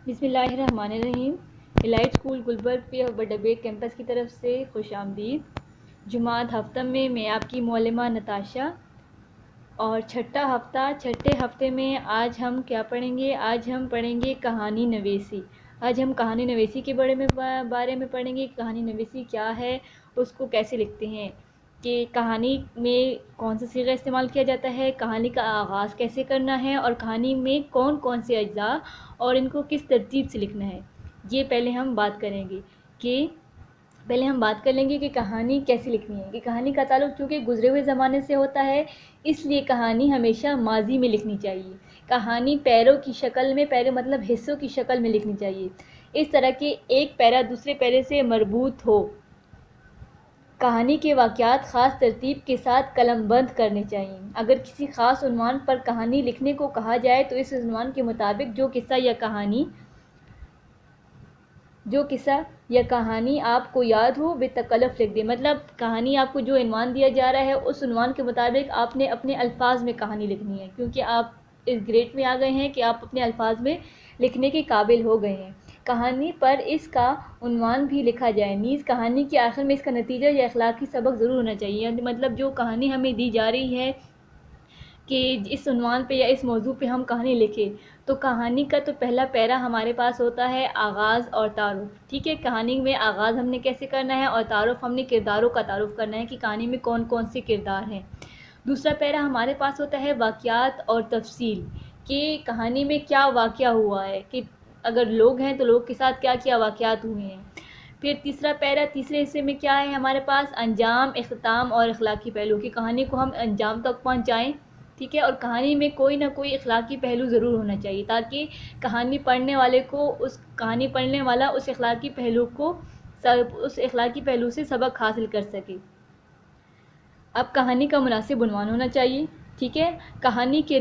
بسم اللہ الرحمن الرحیم۔ الائٹ اسکول گلبرگ پہ بڈبے کیمپس کی طرف سے خوش آمدید۔ جماعت ہفتہ میں آپ کی معلمہ نتاشا، اور چھٹے ہفتے میں آج ہم کیا پڑھیں گے؟ آج ہم پڑھیں گے کہانی نویسی۔ آج ہم کہانی نویسی کے بارے میں پڑھیں گے۔ کہانی نویسی کیا ہے، اس کو کیسے لکھتے ہیں، کہ کہانی میں کون سا صیغہ استعمال کیا جاتا ہے، کہانی کا آغاز کیسے کرنا ہے، اور کہانی میں کون کون سے اجزاء اور ان کو کس ترتیب سے لکھنا ہے، یہ پہلے ہم بات کریں گے۔ پہلے ہم بات کر لیں گے کہ کہانی کیسے لکھنی ہے۔ کہ کہانی کا تعلق چونکہ گزرے ہوئے زمانے سے ہوتا ہے، اس لیے کہانی ہمیشہ ماضی میں لکھنی چاہیے۔ کہانی پیروں کی شکل میں، پیرے مطلب حصوں کی شکل میں لکھنی چاہیے، اس طرح کہ ایک پیرا دوسرے پیرے سے مربوط ہو۔ کہانی کے واقعات خاص ترتیب کے ساتھ قلم بند کرنے چاہیے۔ اگر کسی خاص عنوان پر کہانی لکھنے کو کہا جائے تو اس عنوان کے مطابق جو قصہ یا کہانی آپ کو یاد ہو بتکلف لکھ دیں۔ مطلب کہانی آپ کو جو عنوان دیا جا رہا ہے، اس عنوان کے مطابق آپ نے اپنے الفاظ میں کہانی لکھنی ہے، کیونکہ آپ اس گریڈ میں آ گئے ہیں کہ آپ اپنے الفاظ میں لکھنے کے قابل ہو گئے ہیں۔ کہانی پر اس کا عنوان بھی لکھا جائے، نیز کہانی کے آخر میں اس کا نتیجہ یا اخلاقی سبق ضرور ہونا چاہیے۔ مطلب جو کہانی ہمیں دی جا رہی ہے کہ اس عنوان پہ یا اس موضوع پہ ہم کہانی لکھیں، تو کہانی کا تو پہلا پیرا ہمارے پاس ہوتا ہے آغاز اور تعارف۔ ٹھیک ہے، کہانی میں آغاز ہم نے کیسے کرنا ہے، اور تعارف ہم نے کرداروں کا تعارف کرنا ہے کہ کہانی میں کون کون سے کردار ہیں۔ دوسرا پیرا ہمارے پاس ہوتا ہے واقعات اور تفصیل، کہ کہانی میں کیا واقعہ ہوا ہے، کہ اگر لوگ ہیں تو لوگ کے ساتھ کیا کیا واقعات ہوئے ہیں۔ پھر تیسرا پیرا، تیسرے حصے میں کیا ہے ہمارے پاس؟ انجام، اختتام اور اخلاقی پہلو، کہ کہانی کو ہم انجام تک پہنچائیں۔ ٹھیک ہے، اور کہانی میں کوئی نہ کوئی اخلاقی پہلو ضرور ہونا چاہیے، تاکہ کہانی پڑھنے والا اس اخلاقی پہلو سے سبق حاصل کر سکے۔ اب کہانی کا مناسب عنوان ہونا چاہیے۔ ٹھیک ہے، کہانی کے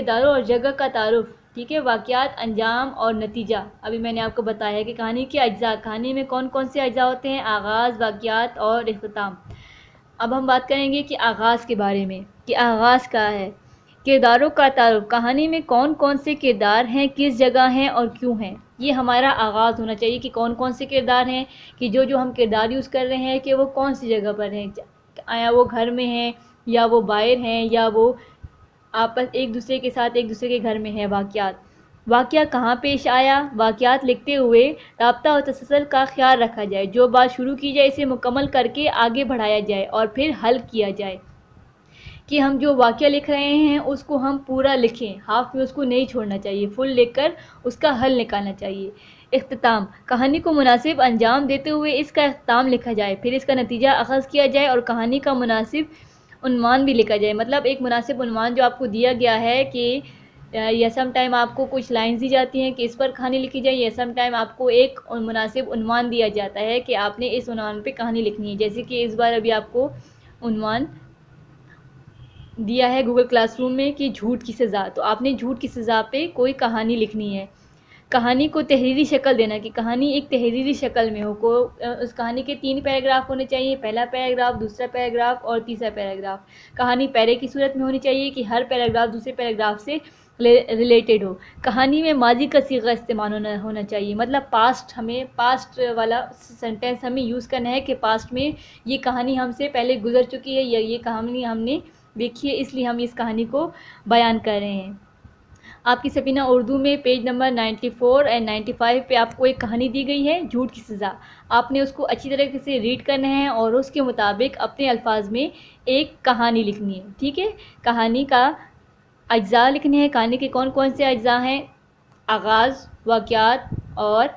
داروں اور جگہ کا تعارف۔ ٹھیک ہے، واقعات، انجام اور نتیجہ۔ ابھی میں نے آپ کو بتایا کہ کہانی کے اجزاء، کہانی میں کون کون سے اجزاء ہوتے ہیں؟ آغاز، واقعات اور اختتام۔ اب ہم بات کریں گے کہ آغاز کے بارے میں، کہ آغاز کیا ہے۔ کرداروں کا تعارف، کہانی میں کون کون سے کردار ہیں، کس جگہ ہیں اور کیوں ہیں، یہ ہمارا آغاز ہونا چاہیے، کہ کون کون سے کردار ہیں، کہ جو ہم کردار یوز کر رہے ہیں کہ وہ کون سی جگہ پر ہیں، آیا وہ گھر میں ہیں یا وہ باہر ہیں یا وہ آپس ایک دوسرے کے ساتھ ایک دوسرے کے گھر میں ہیں۔ واقعہ کہاں پیش آیا۔ واقعات لکھتے ہوئے رابطہ اور تسلسل کا خیال رکھا جائے، جو بات شروع کی جائے اسے مکمل کر کے آگے بڑھایا جائے اور پھر حل کیا جائے، کہ ہم جو واقعہ لکھ رہے ہیں اس کو ہم پورا لکھیں، ہاف میں اس کو نہیں چھوڑنا چاہیے، فل لکھ کر اس کا حل نکالنا چاہیے۔ اختتام، کہانی کو مناسب انجام دیتے ہوئے اس کا اختتام لکھا جائے، پھر اس کا نتیجہ اخذ کیا جائے اور کہانی کا مناسب عنوان بھی لکھا جائے۔ مطلب ایک مناسب عنوان جو آپ کو دیا گیا ہے، کہ یا سم ٹائم آپ کو کچھ لائنز دی جاتی ہیں کہ اس پر کہانی لکھی جائے، یا سم ٹائم آپ کو ایک مناسب عنوان دیا جاتا ہے کہ آپ نے اس عنوان پہ کہانی لکھنی ہے۔ جیسے کہ اس بار ابھی آپ کو عنوان دیا ہے گوگل کلاس روم میں کہ جھوٹ کی سزا، تو آپ نے جھوٹ کی سزا پہ کوئی کہانی لکھنی ہے۔ کہانی کو تحریری شکل دینا، کہ کہانی ایک تحریری شکل میں ہو، اس کہانی کے 3 پیراگراف ہونے چاہیے، پہلا پیراگراف، دوسرا پیراگراف اور تیسرا پیراگراف۔ کہانی پیرے کی صورت میں ہونی چاہیے، کہ ہر پیراگراف دوسرے پیراگراف سے ریلیٹڈ ہو۔ کہانی میں ماضی کا صیغہ استعمال ہونا چاہیے، مطلب پاسٹ والا سینٹینس ہمیں یوز کرنا ہے، کہ پاسٹ میں یہ کہانی ہم سے پہلے گزر چکی ہے، یا یہ کہانی ہم نے دیکھی ہے، اس لیے ہم اس کہانی کو بیان کر رہے ہیں۔ آپ کی سفینہ اردو میں پیج نمبر 94 اور 95 پہ آپ کو ایک کہانی دی گئی ہے، جھوٹ کی سزا۔ آپ نے اس کو اچھی طرح سے ریڈ کرنا ہے اور اس کے مطابق اپنے الفاظ میں ایک کہانی لکھنی ہے۔ ٹھیک ہے، کہانی کا اجزاء لکھنے ہیں، کہانی کے کون کون سے اجزاء ہیں؟ آغاز، واقعات اور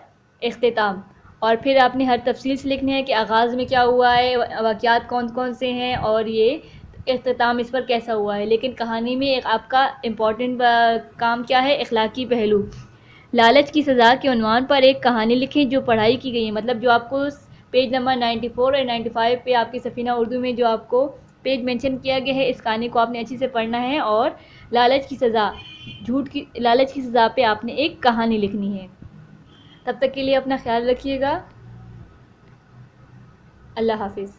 اختتام، اور پھر آپ نے ہر تفصیل سے لکھنے ہیں کہ آغاز میں کیا ہوا ہے، واقعات کون کون سے ہیں، اور یہ اختتام اس پر کیسا ہوا ہے۔ لیکن کہانی میں ایک آپ کا امپورٹنٹ کام کیا ہے؟ اخلاقی پہلو۔ لالچ کی سزا کے عنوان پر ایک کہانی لکھیں جو پڑھائی کی گئی ہے، مطلب جو آپ کو پیج نمبر 94 اور 95 پہ آپ کی سفینہ اردو میں جو آپ کو پیج مینشن کیا گیا ہے، اس کہانی کو آپ نے اچھے سے پڑھنا ہے، اور لالچ کی سزا پہ آپ نے ایک کہانی لکھنی ہے۔ تب تک کے لیے اپنا خیال رکھیے گا۔ اللہ حافظ۔